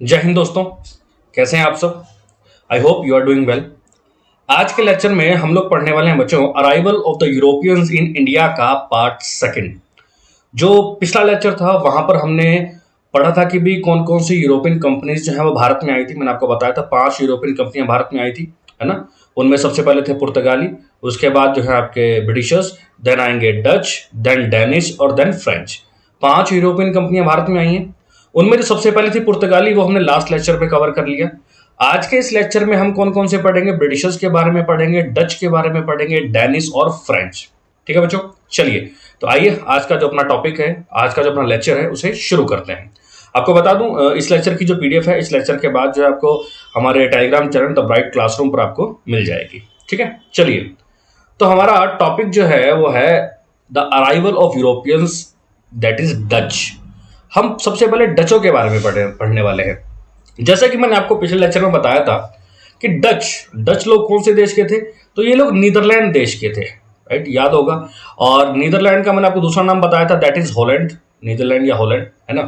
जय हिंद दोस्तों। कैसे हैं आप सब? I hope you are doing well. आज के लेक्चर में हम लोग पढ़ने वाले हैं बच्चों arrival of the Europeans in India का पार्ट सेकंड। जो पिछला लेक्चर था वहां पर हमने पढ़ा था कि भी कौन कौन सी यूरोपियन कंपनीज जो है वो भारत में आई थी। मैंने आपको बताया था 5 यूरोपियन कंपनियां भारत में आई थी, है ना। उनमें सबसे पहले थे पुर्तगाली, उसके बाद जो है आपके ब्रिटिशर्स, देन आएंगे डच, देन डेनिश और देन फ्रेंच। 5 यूरोपियन कंपनियां भारत में आई हैं। उनमें जो सबसे पहले थी पुर्तगाली, वो हमने लास्ट लेक्चर पे कवर कर लिया। आज के इस लेक्चर में हम कौन कौन से पढ़ेंगे? ब्रिटिशर्स के बारे में पढ़ेंगे, डच के बारे में पढ़ेंगे, डेनिश और फ्रेंच। ठीक है बच्चों, चलिए तो आइए आज का जो अपना टॉपिक है, आज का जो अपना लेक्चर है उसे शुरू करते हैं। आपको बता दूं इस लेक्चर की जो पीडीएफ है इस लेक्चर के बाद जो है आपको हमारे Telegram channel the bright classroom पर आपको मिल जाएगी। ठीक है, चलिए तो हमारा टॉपिक जो है वो है the arrival of Europeans, that is Dutch. हम सबसे पहले डचों के बारे में पढ़ने वाले हैं। जैसा कि मैंने आपको पिछले लेक्चर में बताया था कि डच लोग कौन से देश के थे? तो ये लोग नीदरलैंड देश के थे, राइट, याद होगा। और नीदरलैंड का मैंने आपको दूसरा नाम बताया था, दैट इज हॉलैंड। नीदरलैंड या हॉलैंड, है ना।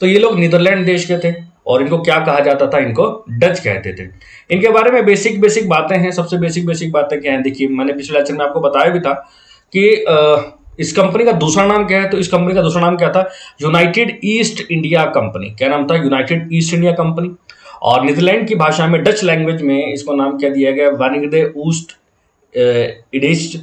तो ये लोग नीदरलैंड देश के थे और इनको क्या कहा जाता था? इनको डच कहते थे। इनके बारे में बेसिक बेसिक बातें हैं। सबसे बेसिक बेसिक बातें क्या हैं? देखिए, मैंने पिछले लेक्चर में आपको बताया भी था कि इस कंपनी का दूसरा नाम क्या है। तो इस कंपनी का दूसरा नाम क्या था? United east India company. क्या नाम था? United east India company. और नीदरलैंड की भाषा में, डच लैंग्वेज में इसको नाम क्या दिया गया? वानिगडे ऊस्ट इडिस्ट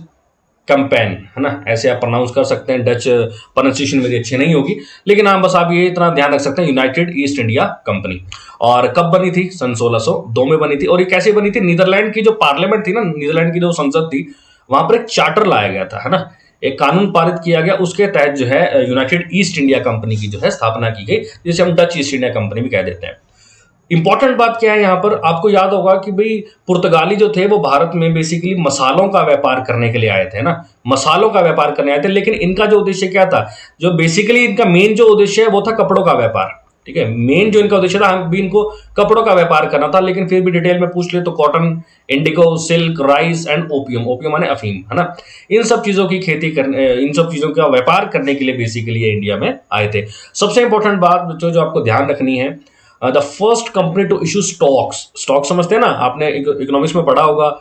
कंपेन, है ना। ऐसे आप प्रोनाउंस कर सकते हैं। डच प्रोनाउंसिएशन मेरी अच्छी नहीं होगी, लेकिन हाँ बस आप ये इतना ध्यान रख सकते हैं, यूनाइटेड ईस्ट इंडिया कंपनी। और कब बनी थी? सन 1602 में बनी थी। और ये कैसे बनी थी? नीदरलैंड की जो पार्लियामेंट थी ना, नीदरलैंड की जो संसद थी, वहां पर एक चार्टर लाया गया था, है ना। एक कानून पारित किया गया, उसके तहत जो है यूनाइटेड ईस्ट इंडिया कंपनी की जो है स्थापना की गई, जिसे हम डच ईस्ट इंडिया कंपनी भी कह देते हैं। इंपॉर्टेंट बात क्या है यहाँ पर? आपको याद होगा कि भाई पुर्तगाली जो थे वो भारत में बेसिकली मसालों का व्यापार करने के लिए आए थे ना। मसालों का व्यापार करने आए थे, लेकिन इनका जो उद्देश्य क्या था? जो बेसिकली इनका मेन जो उद्देश्य है वो था कपड़ों का व्यापार। ठीक है, मेन जो इनका उद्देश्य था, हम भी इनको कपड़ों का व्यापार करना था, लेकिन फिर भी डिटेल में पूछ ले तो cotton, Indigo, silk, rice and opium. Opium माने अफीम, है ना। इन सब चीजों की खेती करने, इन सब चीजों का व्यापार करने के लिए बेसिकली ये इंडिया में आए थे। सबसे इंपॉर्टेंट बात जो आपको ध्यान रखनी है, the first company to issue stocks. Stock समझते हैं ना, आपने इकोनॉमिक्स में पढ़ा होगा,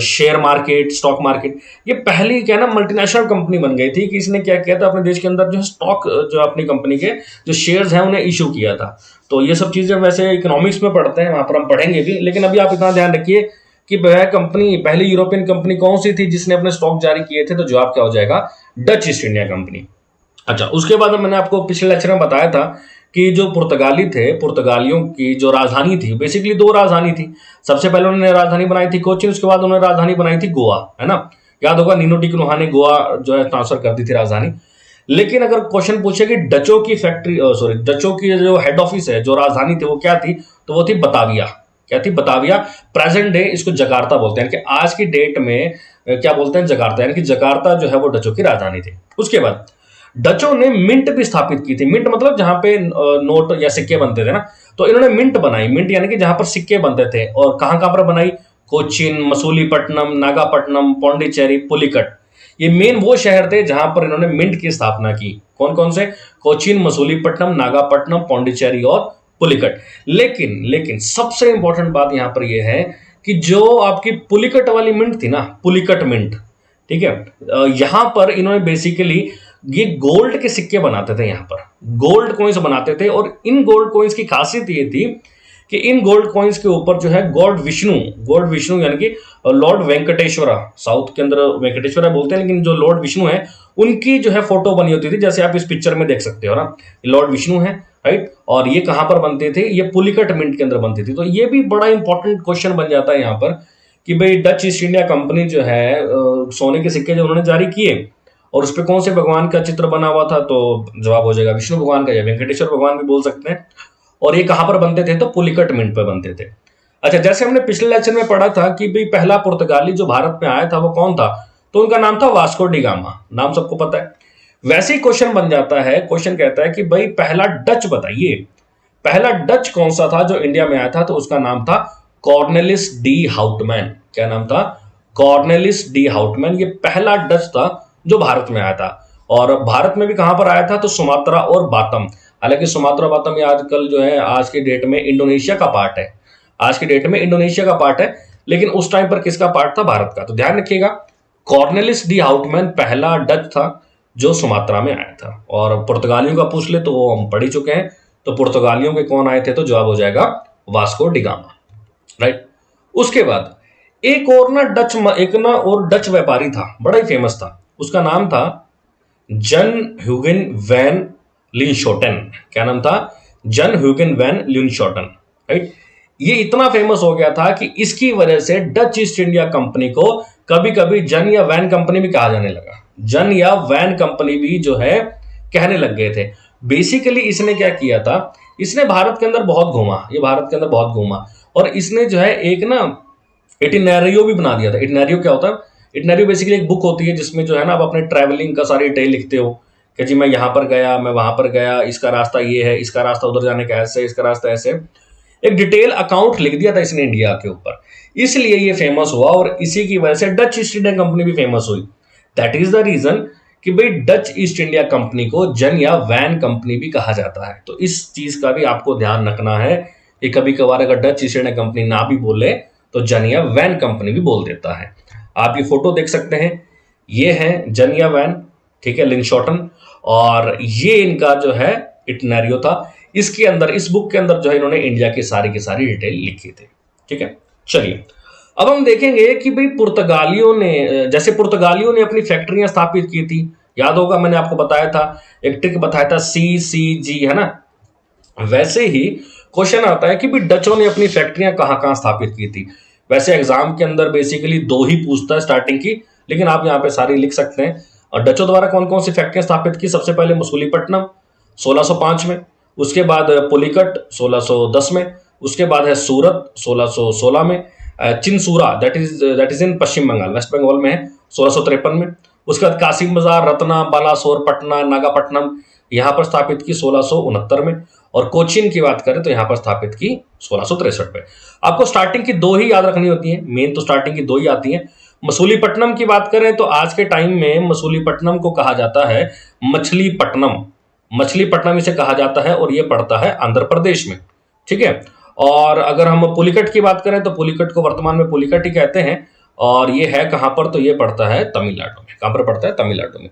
शेयर मार्केट, स्टॉक मार्केट। ये पहली क्या ना मल्टीनेशनल कंपनी बन गई थी कि इसने क्या किया था, अपने देश के अंदर जो स्टॉक, जो अपनी कंपनी के जो शेयर्स हैं उन्हें इशू किया था। तो ये सब चीजें वैसे इकोनॉमिक्स में पढ़ते हैं, वहां पर हम पढ़ेंगे भी, लेकिन अभी आप इतना ध्यान रखिए कि वह कंपनी, पहली यूरोपियन कंपनी कौन सी थी जिसने अपने स्टॉक जारी किए थे? तो जवाब क्या हो जाएगा? Dutch east India company. अच्छा, उसके बाद मैंने आपको पिछले लेक्चर में बताया था कि जो पुर्तगाली थे, पुर्तगालियों की जो राजधानी थी, बेसिकली 2 राजधानी थी। सबसे पहले उन्होंने राजधानी बनाई थी कोचीन, उसके बाद उन्होंने राजधानी बनाई थी गोवा, है ना। याद होगा, नीनो डी क्रोहा ने गोवा जो है ट्रांसफर कर दी थी राजधानी। लेकिन अगर क्वेश्चन पूछे कि डचों की फैक्ट्री, सॉरी, डचों की जो हेड ऑफिस है, जो राजधानी थी, वो क्या थी? तो वो थी बताविया। क्या थी? बताविया। प्रेजेंट डे इसको जकार्ता बोलते हैं, कि आज की डेट में क्या बोलते हैं? जकार्ता। यानी कि जकार्ता जो है वो डचों की राजधानी थी। उसके बाद डचों ने मिंट भी स्थापित की थी। मिंट मतलब जहां पे नोट या सिक्के बनते थे ना, तो इन्होंने मिंट बनाई। मिंट यानी कि जहां पर सिक्के बनते थे। और कहां कहां पर बनाई? कोचीन, मसूलीपट्टनम, नागापट्टनम, पौंडीचेरी, पुलिकट। ये मेन वो शहर थे जहां पर इन्होंने मिंट की स्थापना की। कौन कौन से? कोचीन, मसूलीपट्टनम, नागापट्टनम, पौंडीचेरी और पुलिकट। लेकिन लेकिन सबसे इंपॉर्टेंट बात यहां पर यह है कि जो आपकी पुलिकट वाली मिंट थी ना, पुलिकट मिंट, ठीक है, यहां पर इन्होंने बेसिकली ये गोल्ड के सिक्के बनाते थे। यहां पर गोल्ड कॉइन्स बनाते थे, और इन गोल्ड कॉइन्स की खासियत ये थी कि इन गोल्ड कॉइन्स के ऊपर जो है गॉड विष्णु यानी कि लॉर्ड वेंकटेश्वरा, साउथ के अंदर वेंकटेश्वरा बोलते हैं, लेकिन जो लॉर्ड विष्णु है उनकी जो है फोटो बनी होती थी, जैसे आप इस पिक्चर में देख सकते हो ना, लॉर्ड विष्णु है, राइट। और ये कहां पर बनते थे? ये पुलिकट मिंट के अंदर बनती थी। तो ये भी बड़ा इंपॉर्टेंट क्वेश्चन बन जाता है यहां पर कि भाई डच ईस्ट इंडिया कंपनी जो है सोने के सिक्के जो उन्होंने जारी किए, और उस पर कौन से भगवान का चित्र बना हुआ था? तो जवाब हो जाएगा विष्णु भगवान का, या वेंकटेश्वर भगवान भी बोल सकते हैं। और ये कहां पर बनते थे? तो पुलिकट मिंट पर बनते थे। अच्छा, जैसे हमने पिछले लेक्चर में पढ़ा था कि भाई पहला पुर्तगाली जो भारत में आया था वो कौन था? तो उनका नाम था वास्को डी गामा। नाम सबको पता है। वैसे ही क्वेश्चन बन जाता है, क्वेश्चन कहता है कि भाई पहला डच बताइए, पहला डच कौन सा था जो इंडिया में आया था? तो उसका नाम था कॉर्नेलिस डी हाउटमैन। क्या नाम था? Cornelis de Houtman. ये पहला डच था जो भारत में आया था। और भारत में भी कहां पर आया था? तो सुमात्रा और बातम। हालांकि सुमात्रा बातम ये आजकल जो है आज के डेट में इंडोनेशिया का पार्ट है, आज के डेट में इंडोनेशिया का पार्ट है, लेकिन उस टाइम पर किसका पार्ट था? भारत का। तो ध्यान रखिएगा, कॉर्नेलिस डी हाउटमैन पहला डच था जो सुमात्रा में आया था। और पुर्तगालियों का पूछ ले तो वो हम पढ़ ही चुके हैं, तो पुर्तगालियों के कौन आए थे? तो जवाब हो जाएगा वास्को डी गामा, राइट। उसके बाद एक ना और डच व्यापारी था, बड़ा ही फेमस था, उसका नाम था जन ह्यूगन वैन लिनशोटन। क्या नाम था? जन ह्यूगन वैन लिनशोटन, राइट। ये इतना फेमस हो गया था कि इसकी वजह से डच ईस्ट इंडिया कंपनी को कभी कभी जन या वैन कंपनी भी कहा जाने लगा। जन या वैन कंपनी भी जो है कहने लग गए थे। बेसिकली इसने क्या किया था, इसने भारत के अंदर बहुत घूमा, ये भारत के अंदर बहुत घूमा, और इसने जो है एक ना इटिनैरियो भी बना दिया था। इटिनैरियो क्या होता है? इटिनैरियो बेसिकली एक बुक होती है जिसमें जो है ना आप अपने ट्रैवलिंग का सारी डिटेल लिखते हो कि जी मैं यहाँ पर गया, मैं वहां पर गया, इसका रास्ता ये है, इसका रास्ता उधर जाने का ऐसे, इसका रास्ता ऐसे। एक डिटेल अकाउंट लिख दिया था इसने इंडिया के ऊपर, इसलिए ये फेमस हुआ और इसी की वजह से डच ईस्ट इंडिया कंपनी भी फेमस हुई। दैट इज द रीजन कि भाई डच ईस्ट इंडिया कंपनी को जन या वैन कंपनी भी कहा जाता है। तो इस चीज का भी आपको ध्यान रखना है कि कभी कभार अगर डच ईस्ट इंडिया कंपनी ना भी बोले तो जन या वैन कंपनी भी बोल देता है। आप ये फोटो देख सकते हैं, ये है जन या वैन, ठीक है, लिनशॉटन, और ये इनका जो है इटिनैरियो था। इसके अंदर, इस बुक के अंदर जो है इन्होंने इंडिया की सारी डिटेल लिखी थी, ठीक है। चलिए अब हम देखेंगे कि भाई पुर्तगालियों ने अपनी फैक्ट्रियां स्थापित की थी। याद होगा मैंने आपको बताया था, एक ट्रिक बताया था CCG, है ना। वैसे ही क्वेश्चन आता है कि भाई डचों ने अपनी फैक्ट्रियां कहां कहां स्थापित की थी। वैसे एग्जाम के अंदर बेसिकली 2 ही पूछता है स्टार्टिंग की, लेकिन आप यहाँ पे सारी लिख सकते हैं। और डचों द्वारा कौन कौन सी फैक्ट्रियां स्थापित की? सबसे पहले मसूलीपट्टनम 1605 में, उसके बाद पुलिकट 1610 में, उसके बाद है सूरत 1616 में, Chinsurah that is in Paschim Bengal, West Bengal में है, 1653 में। उसके बाद कासिम बाजार, रत्ना, बालासोर, पटना, नागापट्टनम यहाँ पर स्थापित की 1669 में, और कोचीन की बात करें तो यहाँ पर स्थापित की 1663 में। आपको स्टार्टिंग की 2 ही याद रखनी होती है, मेन तो स्टार्टिंग की 2 ही आती हैं। मसूलीपट्टनम की बात करें तो आज के टाइम में मसूलीपट्टनम को कहा जाता है मछलीपट्टनम, मछलीपट्टनम इसे कहा जाता है, और ये पड़ता है आंध्र प्रदेश में, ठीक है। और अगर हम पुलिकट की बात करें तो पुलिकट को वर्तमान में पुलिकट ही कहते हैं, और ये है कहां पर? तो ये पड़ता है तमिलनाडु में। कहां पर पड़ता है? तमिलनाडु में।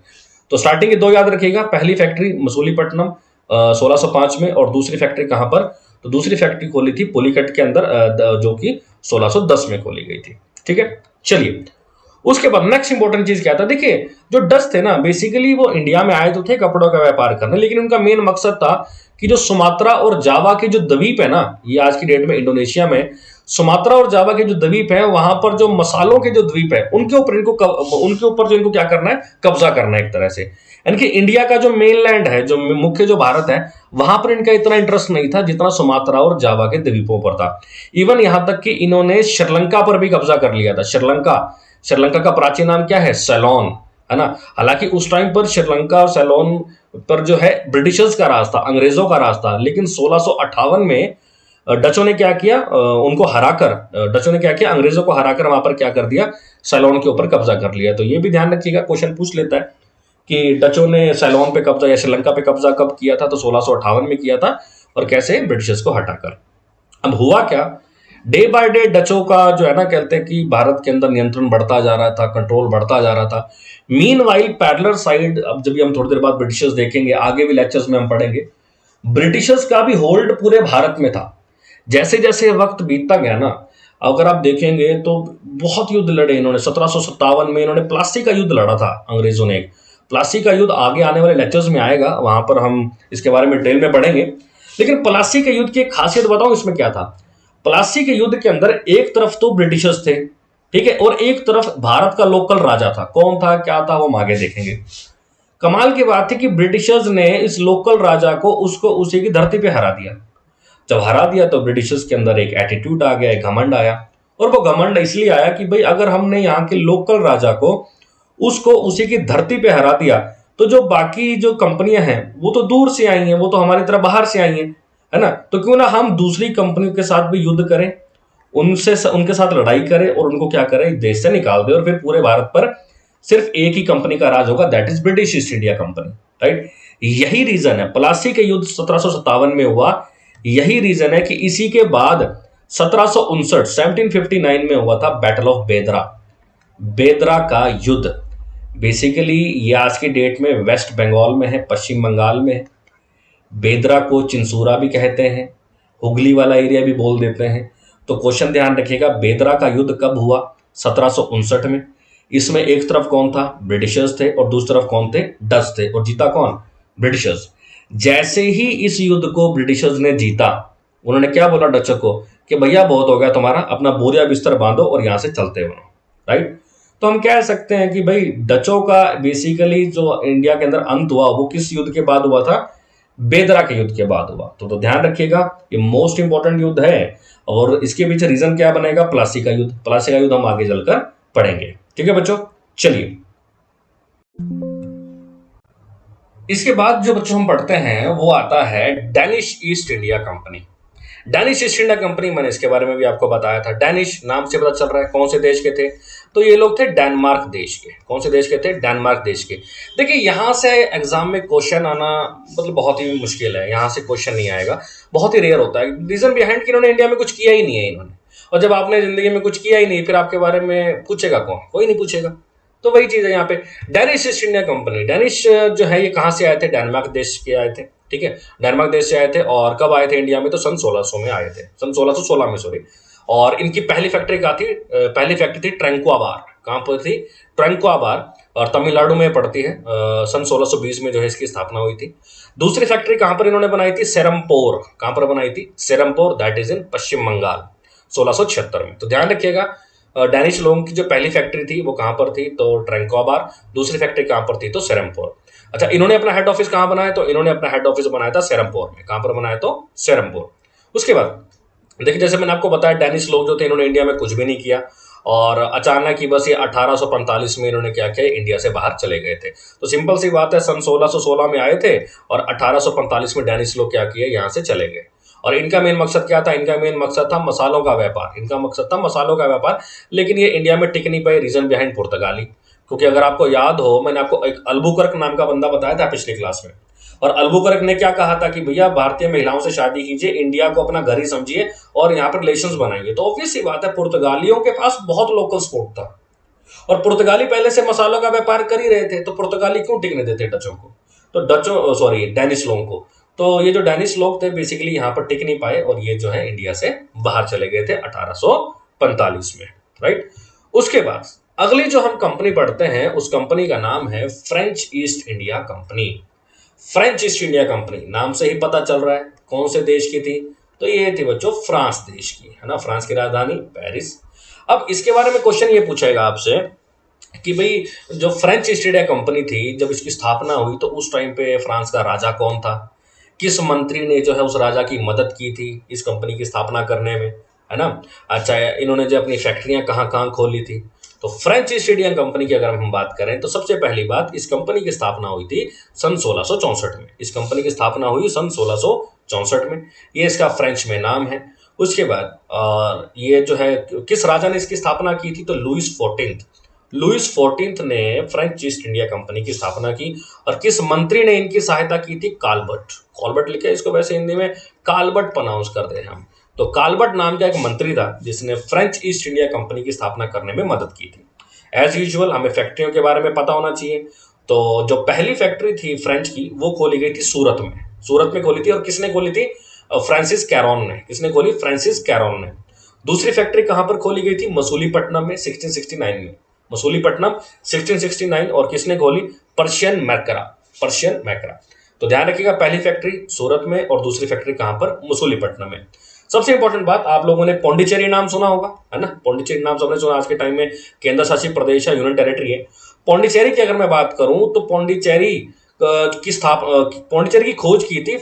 तो स्टार्टिंग के 2 याद रखिएगा, पहली फैक्ट्री मसूलीपट्टनम 1605 में, और दूसरी फैक्ट्री कहां पर? तो दूसरी फैक्ट्री खोली थी पुलिकट के अंदर, जो कि 1610 में खोली गई थी, ठीक है। चलिए उसके बाद नेक्स्ट इंपॉर्टेंट चीज क्या था? देखिए जो डच थे ना, बेसिकली वो इंडिया में आए तो थे कपड़ों का व्यापार करने, लेकिन उनका मेन मकसद था कि जो सुमात्रा और जावा की जो द्वीप है ना, ये आज की डेट में इंडोनेशिया में सुमात्रा और जावा के जो द्वीप है, वहां पर जो मसालों के जो द्वीप है उनके ऊपर जो इनको क्या करना है? कब्जा करना है एक तरह से। यानी कि इंडिया का जो मेनलैंड है, जो मुख्य जो भारत है, वहां पर इनका इतना इंटरेस्ट नहीं था जितना सुमात्रा और जावा के द्वीपों पर था। इवन यहां तक कि इन्होंने श्रीलंका पर भी कब्जा कर लिया था। श्रीलंका का प्राचीन नाम क्या है? सेलोन, है ना। हालांकि उस टाइम पर श्रीलंका और सेलोन पर जो है ब्रिटिशर्स का राज था, अंग्रेजों का राज था, लेकिन 1658 में डचों ने क्या किया? डचों ने क्या किया? अंग्रेजों को हराकर वहां पर क्या कर दिया? सेलोन के ऊपर कब्जा कर लिया। तो ये भी ध्यान रखिएगा, क्वेश्चन पूछ लेता है कि डचों ने सेलोन पे कब्जा या श्रीलंका पे कब्जा कब किया था? तो 1658 में किया था, और कैसे? ब्रिटिशर्स को हटाकर। अब हुआ क्या? डे बाय डे डचों का जो है ना, कहते हैं कि भारत के अंदर नियंत्रण बढ़ता जा रहा था, कंट्रोल बढ़ता जा रहा था। मीनवाइल पैरेलल साइड, अब जब भी हम थोड़ी देर बाद ब्रिटिशर्स देखेंगे, आगे भी लेक्चर्स में हम पढ़ेंगे, ब्रिटिशर्स का भी होल्ड पूरे भारत में था। जैसे जैसे वक्त बीतता गया ना, अगर आप देखेंगे तो बहुत युद्ध लड़े इन्होंने। 1757 में इन्होंने प्लासी का युद्ध लड़ा था अंग्रेजों ने। प्लासी का युद्ध आगे आने वाले लेक्चर्स में आएगा, वहां पर हम इसके बारे में डिटेल में पढ़ेंगे। लेकिन प्लासी के युद्ध की एक खासियत बताऊं इसमें क्या था। प्लासी के युद्ध के अंदर एक तरफ तो ब्रिटिशर्स थे, ठीक है, और एक तरफ भारत का लोकल राजा था। कौन था, क्या था, वो हम आगे देखेंगे। कमाल की बात थी कि ब्रिटिशर्स ने इस लोकल राजा को उसको उसी की धरती पे हरा दिया। जब हरा दिया तो ब्रिटिशर्स के अंदर एक एटीट्यूड आ गया, एक घमंड आया। और वो घमंड इसलिए आया कि भाई अगर हमने यहाँ के लोकल राजा को उसको उसी की धरती पे हरा दिया, तो जो बाकी जो कंपनियां हैं वो तो दूर से आई हैं, वो तो हमारी तरह बाहर से आई हैं, है ना। तो क्यों ना हम दूसरी कंपनियों के साथ भी युद्ध करें, उनके साथ लड़ाई करें, और उनको क्या करें? देश से निकाल दे, और फिर पूरे भारत पर सिर्फ एक ही कंपनी का राज होगा, that is British East India company, right. यही रीजन है, प्लासी का युद्ध 1757 में हुआ, यही रीजन है कि इसी के बाद 1759 1759 में हुआ था बैटल ऑफ बेदरा, बेदरा का युद्ध। बेसिकली ये आज की डेट में वेस्ट बंगाल में है, पश्चिम बंगाल में है। बेदरा को चिंसूरा भी कहते हैं, हुगली वाला एरिया भी बोल देते हैं। तो क्वेश्चन ध्यान रखिएगा, बेदरा का युद्ध कब हुआ? 1759 में। इसमें एक तरफ कौन था? ब्रिटिशर्स थे, और दूसरी तरफ कौन थे? डच थे। और जीता कौन? ब्रिटिशर्स। जैसे ही इस युद्ध को ब्रिटिशर्स ने जीता, उन्होंने क्या बोला डचों को कि भैया बहुत हो गया तुम्हारा, अपना बोरिया बिस्तर बांधो और यहां से चलते बनो, राइट। तो हम कह सकते हैं कि भाई डचों का बेसिकली जो इंडिया के अंदर अंत हुआ वो किस युद्ध के बाद हुआ था? बेदरा के युद्ध के बाद हुआ। तो ध्यान रखिएगा, ये मोस्ट इंपॉर्टेंट युद्ध है, और इसके पीछे रीजन क्या बनेगा? प्लासी का युद्ध। प्लासी का युद्ध हम आगे चलकर पढ़ेंगे, ठीक है बच्चों। चलिए, इसके बाद जो बच्चों हम पढ़ते हैं वो आता है Danish east India company. Danish east India company, मैंने इसके बारे में भी आपको बताया था। डेनिश नाम से पता चल रहा है कौन से देश के थे? तो ये लोग थे डेनमार्क देश के। कौन से देश के थे? डेनमार्क देश के। देखिए यहां से एग्जाम में क्वेश्चन आना मतलब बहुत ही मुश्किल है, यहां से क्वेश्चन नहीं आएगा, बहुत ही रेयर होता है। रीजन बिहाइंड कि इन्होंने इंडिया में कुछ किया ही नहीं है इन्होंने, और जब आपने जिंदगी में कुछ किया ही नहीं फिर आपके बारे में पूछेगा कौन? कोई नहीं पूछेगा। तो वही चीज है यहाँ पे। Danish east India company, Danish जो है ये कहाँ से आए थे? डेनमार्क देश के आए थे, ठीक है, डेनमार्क देश से आए थे। और कब आए थे इंडिया में? तो सन 1600 में आए थे, सन 1616 में, सॉरी। और इनकी पहली फैक्ट्री कहाँ थी? पहली फैक्ट्री थी ट्रैंक्वाबार। कहाँ पर थी? ट्रैंक्वाबार, और तमिलनाडु में पड़ती है। सन 1620 में जो है इसकी स्थापना हुई थी। दूसरी फैक्ट्री कहाँ पर इन्होंने बनाई थी? सेरमपोर। कहाँ पर बनाई थी? सेरमपोर, that is in Paschim Bengal, 1676 में। तो ध्यान रखिएगा, डेनिश लोगों की जो पहली फैक्ट्री थी वो कहाँ पर थी? तो ट्रैंक्वाबार। दूसरी फैक्ट्री कहाँ पर थी? तो सेरमपोर। अच्छा, इन्होंने अपना हेड ऑफिस कहाँ बनाया? तो इन्होंने अपना हेड ऑफिस बनाया था सेरमपोर में। कहाँ पर बनाया? तो सेरमपोर। उसके बाद देखिए, जैसे मैंने आपको बताया, डेनिश लोग जो थे इन्होंने इंडिया में कुछ भी नहीं किया, और अचानक ही बस ये 1845 में इन्होंने क्या किया? इंडिया से बाहर चले गए थे। तो सिंपल सी बात है, सन 1616 में आए थे और 1845 में डेनिश लोग क्या किए? यहाँ से चले गए। और इनका मेन मकसद क्या था? इनका मेन मकसद था मसालों का व्यापार। इनका मकसद था मसालों का व्यापार, लेकिन ये इंडिया में टिक नहीं पाए। रीजन बिहाइंड पुर्तगाली। क्योंकि अगर आपको याद हो, मैंने आपको एक अल्बुकर्क नाम का बंदा बताया था पिछली क्लास में, और अल्बुकर्क ने क्या कहा था कि भैया भारतीय महिलाओं से शादी कीजिए, इंडिया को अपना घर ही समझिए और यहाँ पर रिलेशंस बनाएंगे। तो ऑब्वियस सी बात है, पुर्तगालियों के पास बहुत लोकल सपोर्ट था, और पुर्तगाली पहले से मसालों का व्यापार कर ही रहे थे, तो पुर्तगाली क्यों टिकने देते डचों को? तो डचों, सॉरी, डेनिश लोगों को। तो ये जो डेनिश लोग थे बेसिकली यहाँ पर टिक नहीं पाए, और ये जो है इंडिया से बाहर चले गए थे 1845 में, राइट। उसके बाद अगली जो हम कंपनी पढ़ते हैं उस कंपनी का नाम है French east India company. French east India company, नाम से ही पता चल रहा है कौन से देश की थी? तो ये थी बच्चों फ्रांस देश की, है ना। फ्रांस की राजधानी पेरिस। अब इसके बारे में क्वेश्चन ये पूछेगा आपसे कि भाई जो फ्रेंच ईस्ट इंडिया कंपनी थी, जब इसकी स्थापना हुई तो उस टाइम पे फ्रांस का राजा कौन था? किस मंत्री ने जो है उस राजा की मदद की थी इस कंपनी की स्थापना करने में, है ना। अच्छा, इन्होंने जो अपनी फैक्ट्रियां कहाँ कहाँ खोली थी? तो फ्रेंच ईस्ट इंडिया कंपनी की अगर हम बात करें तो सबसे पहली बात, इस कंपनी की स्थापना हुई थी सन 1664 में। इस कंपनी की स्थापना हुई सन 1664 में। ये इसका फ्रेंच में नाम है। उसके बाद और ये जो है किस राजा ने इसकी स्थापना की थी? तो लुइस 14th। लुइस 14th ने फ्रेंच ईस्ट इंडिया कंपनी की स्थापना की। और किस मंत्री ने इनकी सहायता की थी? काल्बर्ट। कॉल्बर्ट लिखे इसको, वैसे हिंदी में काल्बर्ट प्रोनाउंस करते हैं हम। तो काल्बर्ट नाम का एक मंत्री था जिसने फ्रेंच ईस्ट इंडिया कंपनी की स्थापना करने में मदद की थी। एज यूजुअल हमें फैक्ट्रियों के बारे में पता होना चाहिए। तो जो पहली फैक्ट्री थी फ्रेंच की वो खोली गई थी सूरत में। सूरत में खोली थी, और किसने खोली थी? फ्रांसिस कैरोन ने। किसने खोली? फ्रांसिस कैरोन ने। दूसरी फैक्ट्री कहां पर खोली गई थी? मसूलीपट्टनम में 1669 में। मसूलीपट्टनम 1669। और किसने खोली? पर्शियन मैकरा। पर्शियन मैकरा। तो ध्यान रखिएगा, पहली फैक्ट्री सूरत में और दूसरी फैक्ट्री कहां पर? मसूलीपट्टनम में। सबसे इंपॉर्टेंट बात, आप लोगों ने पौंडीचेरी नाम सुना होगा, है ना। पौंडीचेरी नाम सबने सुना, आज के टाइम में केंद्र शासित प्रदेश है, यूनियन टेरिटरी है। पौंडीचेरी की अगर मैं बात करूं तो पौंडीचेरी की खोज की थी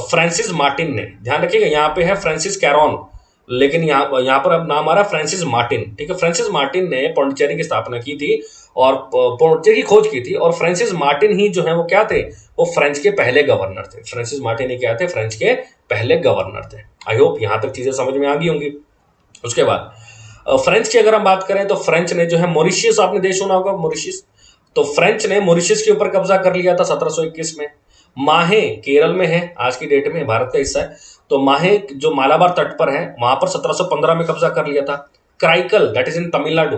फ्रांसिस मार्टिन ने। ध्यान रखिएगा, यहाँ पे है फ्रांसिस कैरोन, लेकिन यहाँ पर अब नाम आ रहा है फ्रांसिस मार्टिन, ठीक है। फ्रांसिस मार्टिन ने पौंडीचेरी की स्थापना की थी और पौंडीचेरी की खोज की थी। और फ्रांसिस मार्टिन ही जो है वो क्या थे? वो फ्रेंच के पहले गवर्नर थे। फ्रांसिस मार्टिन ही क्या थे? फ्रेंच के पहले गवर्नर थे। आई होप यहाँ तक चीजें समझ में आ गई होंगी। उसके बाद फ्रेंच की अगर हम बात करें तो फ्रेंच ने जो है मॉरिशियस, आपने देश सुना होगा मॉरिशियस। तो फ्रेंच ने मॉरिशस के ऊपर कब्जा कर लिया था 1721 में। माहे केरल में है, आज की डेट में भारत का हिस्सा है। तो माहे जो मालाबार तट पर है वहां पर 1715 में कब्जा कर लिया था। क्राइकल दैट इज इन तमिलनाडु,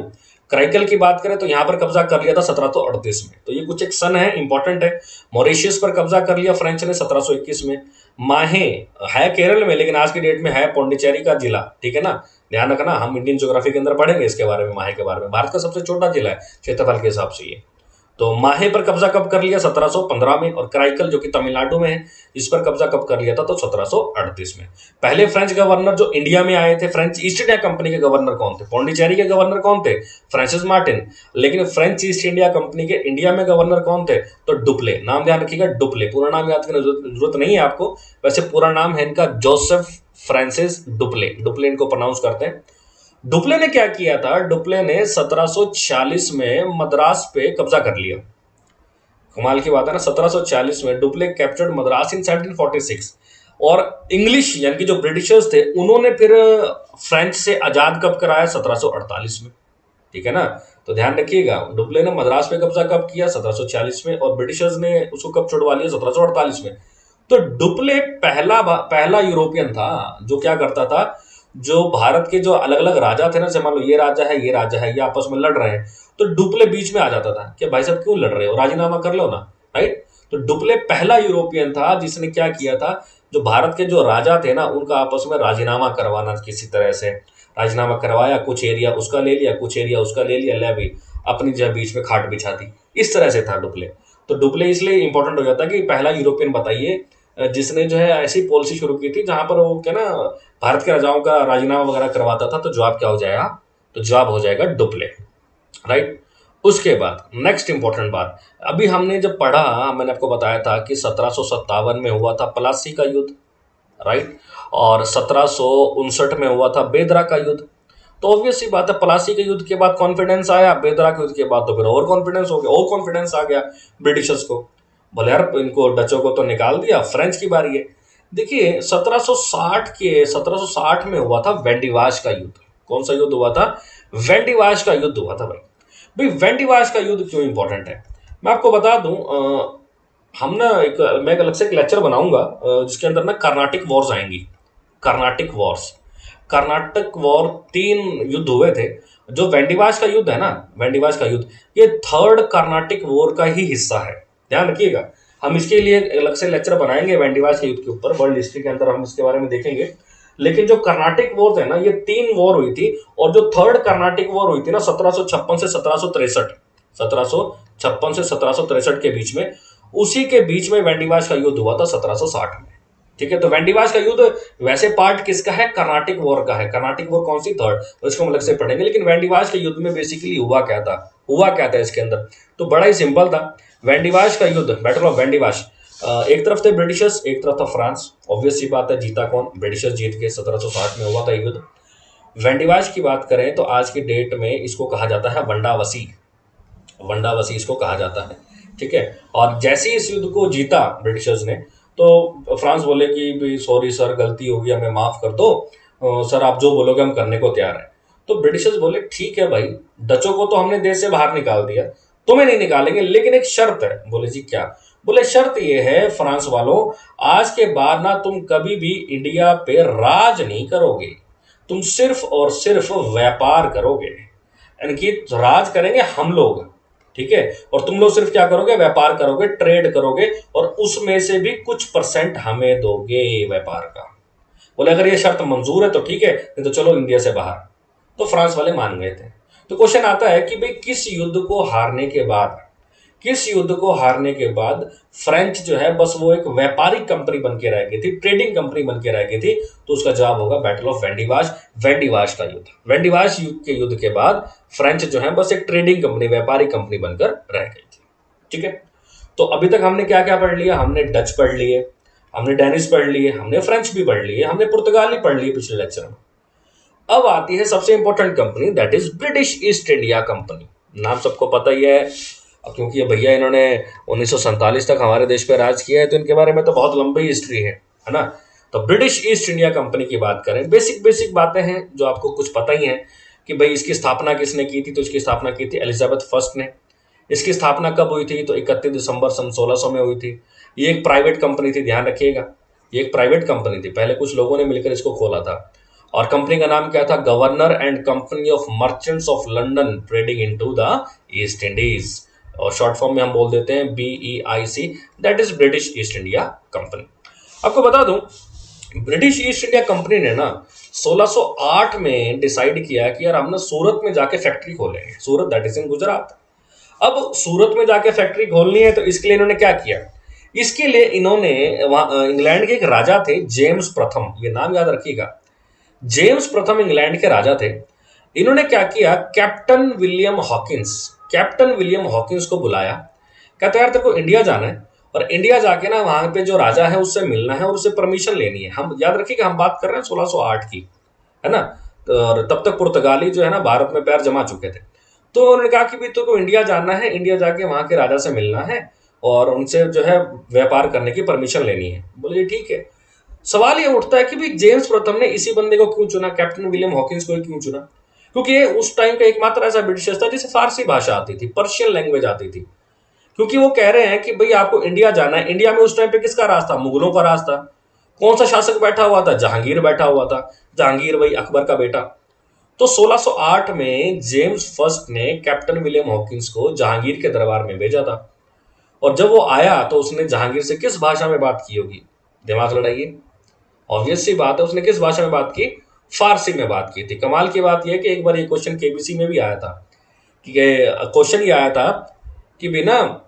क्राइकल की बात करें तो यहां पर कब्जा कर लिया था 1738 में। तो ये कुछ एक सन है, इंपॉर्टेंट है। मॉरिशस पर कब्जा कर लिया फ्रेंच ने 1721 में। माहे है केरल में, लेकिन आज की डेट में है पौंडीचेरी का जिला, ठीक है ना। ध्यान रखना, हम इंडियन ज्योग्राफी के अंदर पढ़ेंगे इसके बारे में, माहे के बारे में। भारत का सबसे छोटा जिला है क्षेत्रफल के हिसाब से ये। तो माहे पर कब्जा कब कर लिया? 1715 में। और क्राइकल जो कि तमिलनाडु में है, इस पर कब्जा कब कर लिया था? तो 1738 में। पहले फ्रेंच गवर्नर जो इंडिया में आए थे, फ्रेंच ईस्ट इंडिया कंपनी के गवर्नर कौन थे? पौंडीचेरी के गवर्नर कौन थे? Francis Martin. लेकिन फ्रेंच ईस्ट इंडिया कंपनी के इंडिया में गवर्नर कौन थे? तो डुप्ले। नाम ध्यान रखिएगा, डुप्ले। पूरा नाम याद करने की जरूरत नहीं है आपको, वैसे पूरा नाम है इनका जोसेफ फ्रांसिस डुप्ले। डुप्ले इनको प्रोनाउंस करते हैं। डुप्ले ने क्या किया था? डुप्ले ने 1746 में मद्रास पे कब्जा कर लिया। कमाल की बात है ना, 1740 में डुप्ले कैप्चर्ड मद्रास इन 1746। और इंग्लिश यानी कि जो ब्रिटिशर्स थे उन्होंने फिर फ्रेंच से आजाद कब कराया? 1748 में, ठीक है ना। तो ध्यान रखिएगा, डुप्ले ने मद्रास पे कब्जा कब किया? 1740 में। और ब्रिटिशर्स ने उसको कब छुड़वा लिया? 1748 में। तो डुप्ले पहला यूरोपियन था जो क्या करता था, जो भारत के जो अलग अलग राजा थे ना, जैसे मान लो ये राजा है, ये राजा है, ये आपस में लड़ रहे हैं, तो डुप्ले बीच में आ जाता था कि भाई साहब क्यों लड़ रहे हो, राजीनामा कर लो ना, राइट। तो डुप्ले पहला यूरोपियन था जिसने क्या किया था, जो भारत के जो राजा थे ना उनका आपस में राजीनामा करवाना, किसी तरह से राजीनामा करवाया, कुछ एरिया उसका ले लिया, कुछ एरिया उसका ले लिया, ले भी अपनी जगह बीच में खाट बिछा दी। इस तरह से था डुप्ले। तो डुप्ले इसलिए इंपॉर्टेंट हो जाता है कि पहला यूरोपियन बताइए जिसने जो है ऐसी पॉलिसी शुरू की थी जहां पर वो क्या ना भारत के राजाओं का राजीनामा वगैरह करवाता था। तो जवाब क्या हो जाएगा? तो जवाब हो जाएगा डुप्ले, राइट। उसके बाद नेक्स्ट इंपॉर्टेंट बात, अभी हमने जब पढ़ा, मैंने आपको बताया था कि 1757 में हुआ था प्लासी का युद्ध, राइट। और 1759 में हुआ था बेदरा का युद्ध। तो ऑब्वियस सी बात है, प्लासी के युद्ध के बाद कॉन्फिडेंस आया, बेदरा के युद्ध के बाद तो फिर और कॉन्फिडेंस हो गया, और कॉन्फिडेंस आ गया ब्रिटिशर्स को। बोले यार इनको डचों को तो निकाल दिया, फ्रेंच की बारी है। देखिए 1760 में हुआ था वेंडिवाश का युद्ध। कौन सा युद्ध हुआ था? वेंडिवाश का युद्ध हुआ था भाई। भाई वेंडिवाश का युद्ध क्यों इंपॉर्टेंट है, मैं आपको बता दूं। हम ना मैं एक अलग से एक लेक्चर बनाऊंगा जिसके अंदर ना कर्नाटिक वॉर्स आएंगी। कर्नाटिक वॉर्स, कर्नाटक वॉर 3 युद्ध हुए थे। जो वेंडिवाश का युद्ध है ना, वेंडिवाश का युद्ध, ये थर्ड कर्नाटिक वॉर का ही हिस्सा है। ध्यान रखिएगा, हम इसके लिए अलग से लेक्चर बनाएंगे वेंडिवाश के युद्ध के ऊपर, वर्ल्ड हिस्ट्री के अंदर हम इसके बारे में देखेंगे। लेकिन जो कर्नाटिक वॉर है ना, ये 3 वॉर हुई थी। और जो थर्ड कर्नाटिक वॉर हुई थी ना 1756 से 1763, 1756 से 1763 के बीच में, उसी के बीच में वेंडिवाश का युद्ध हुआ था 1760 में, ठीक है। तो वेंडिवाश का युद्ध वैसे पार्ट किसका है? कर्नाटिक वॉर का है। कर्नाटिक वॉर कौन सी? थर्ड। तो इसको हम अलग से पढ़ेंगे। लेकिन वेंडिवाश के युद्ध में बेसिकली हुआ क्या था, हुआ क्या था इसके अंदर? तो बड़ा ही सिंपल था। वेंडिवाश का युद्ध, बैटल ऑफ वेंडिवाश, एक तरफ थे ब्रिटिशर्स, एक तरफ था फ्रांस। ऑब्वियस सी बात है, जीता कौन? ब्रिटिशर्स जीत के। 1760 में हुआ था युद्ध। वेंडिवाश की बात करें तो आज की डेट में इसको कहा जाता है वंडावसी। वंडावसी इसको कहा जाता है, ठीक है। और जैसे ही इस युद्ध को जीता ब्रिटिशर्स ने, तो फ्रांस बोले कि भाई सॉरी सर, गलती होगी, हमें माफ कर दो, सर आप जो बोलोगे हम करने को तैयार हैं। तो ब्रिटिशर्स बोले ठीक है भाई, डचों को तो हमने देश से बाहर निकाल दिया, तुम्हें नहीं निकालेंगे, लेकिन एक शर्त है। बोले जी क्या? बोले शर्त ये है फ्रांस वालों, आज के बाद ना तुम कभी भी इंडिया पे राज नहीं करोगे, तुम सिर्फ और सिर्फ व्यापार करोगे, यानी कि राज करेंगे हम लोग, ठीक है। और तुम लोग सिर्फ क्या करोगे? व्यापार करोगे, ट्रेड करोगे, और उसमें से भी कुछ परसेंट हमें दोगे व्यापार का। बोले अगर ये शर्त मंजूर है तो ठीक है, नहीं तो चलो इंडिया से बाहर। तो फ्रांस वाले मान गए थे। तो क्वेश्चन आता है कि भाई किस युद्ध को हारने के बाद, किस युद्ध को हारने के बाद फ्रेंच जो है बस वो एक व्यापारिक कंपनी बन के रह गई थी, ट्रेडिंग कंपनी बन के रह गई थी? तो उसका जवाब होगा बैटल ऑफ वेंडिवाश, वेंडिवाश का युद्ध। वेंडिवाश युद्ध के युद्ध के बाद फ्रेंच जो है बस एक ट्रेडिंग कंपनी, व्यापारिक कंपनी बनकर रह गई थी, ठीक है। तो अभी तक हमने क्या क्या पढ़ लिया? हमने डच पढ़ लिए, हमने डेनिश पढ़ लिए, हमने फ्रेंच भी पढ़ लिए, हमने पुर्तगाली पढ़ लिए पिछले लेक्चर में। अब आती है सबसे important company, that is British East India company. नाम सबको पता ही है, क्योंकि ये भैया इन्होंने 1947 तक हमारे देश पे राज किया है, तो इनके बारे में तो बहुत लंबी हिस्ट्री है ना। तो ब्रिटिश ईस्ट इंडिया कंपनी की बात करें, बेसिक बेसिक बातें हैं जो आपको कुछ पता ही है कि भाई इसकी स्थापना किसने की थी। तो इसकी स्थापना की थी एलिजाबेथ फर्स्ट ने। इसकी स्थापना कब हुई थी? तो 31 दिसंबर सन 1600 में हुई थी। ये एक प्राइवेट कंपनी थी, ध्यान रखिएगा, ये एक प्राइवेट कंपनी थी, पहले कुछ लोगों ने मिलकर इसको खोला था। और कंपनी का नाम क्या था? Governor and company of merchants of London trading into the east Indies, और शॉर्ट फॉर्म में हम बोल देते हैं BEIC, that is British East India company. आपको बता दूं, ब्रिटिश ईस्ट इंडिया कंपनी ने ना 1608 में डिसाइड किया कि यार हम ना सूरत में जाके फैक्ट्री खोलेंगे। सूरत दैट इज इन गुजरात। अब सूरत में जाके फैक्ट्री खोलनी है, तो इसके लिए इन्होंने क्या किया? इसके लिए इन्होंने वहां इंग्लैंड के एक राजा थे जेम्स प्रथम, ये नाम याद रखिएगा, जेम्स प्रथम इंग्लैंड के राजा थे। इन्होंने क्या किया? कैप्टन विलियम हॉकिंस को बुलाया। कहता यार तेरे को इंडिया जाना है, और इंडिया जाके ना वहां पे जो राजा है उससे मिलना है और उससे परमिशन लेनी है। हम याद रखिएगा, हम बात कर रहे हैं 1608 की, है ना। और तब तक पुर्तगाली जो है ना भारत में पैर जमा चुके थे। तो उन्होंने कहा कि भाई तुमको तो इंडिया जाना है, इंडिया जाके वहां के राजा से मिलना है और उनसे जो है व्यापार करने की परमिशन लेनी है। बोले ठीक है। सवाल ये उठता है कि भाई जेम्स प्रथम ने इसी बंदे को क्यों चुना, कैप्टन विलियम हॉकिंस को क्यों चुना? क्योंकि ये उस टाइम का एकमात्र ऐसा ब्रिटिश था जिसे फारसी भाषा आती थी, पर्शियन लैंग्वेज आती थी। क्योंकि वो कह रहे हैं कि भाई आपको इंडिया जाना है। इंडिया में उस टाइम पे किसका राज था? मुगलों का राज था। कौन सा शासक बैठा हुआ था? जहांगीर बैठा हुआ था। जहांगीर वही अकबर का बेटा। तो 1608 में जेम्स फर्स्ट ने कैप्टन विलियम हॉकिंस को जहांगीर के दरबार में भेजा था। और जब वो आया तो उसने जहांगीर से किस भाषा में बात की होगी? दिमाग लड़ाइए। ऑब्वियस सी बात है, उसने किस भाषा में बात की? फारसी में बात की थी। कमाल की बात यह है कि एक बार ये क्वेश्चन KBC में भी आया था, कि क्वेश्चन ये आया था कि बिना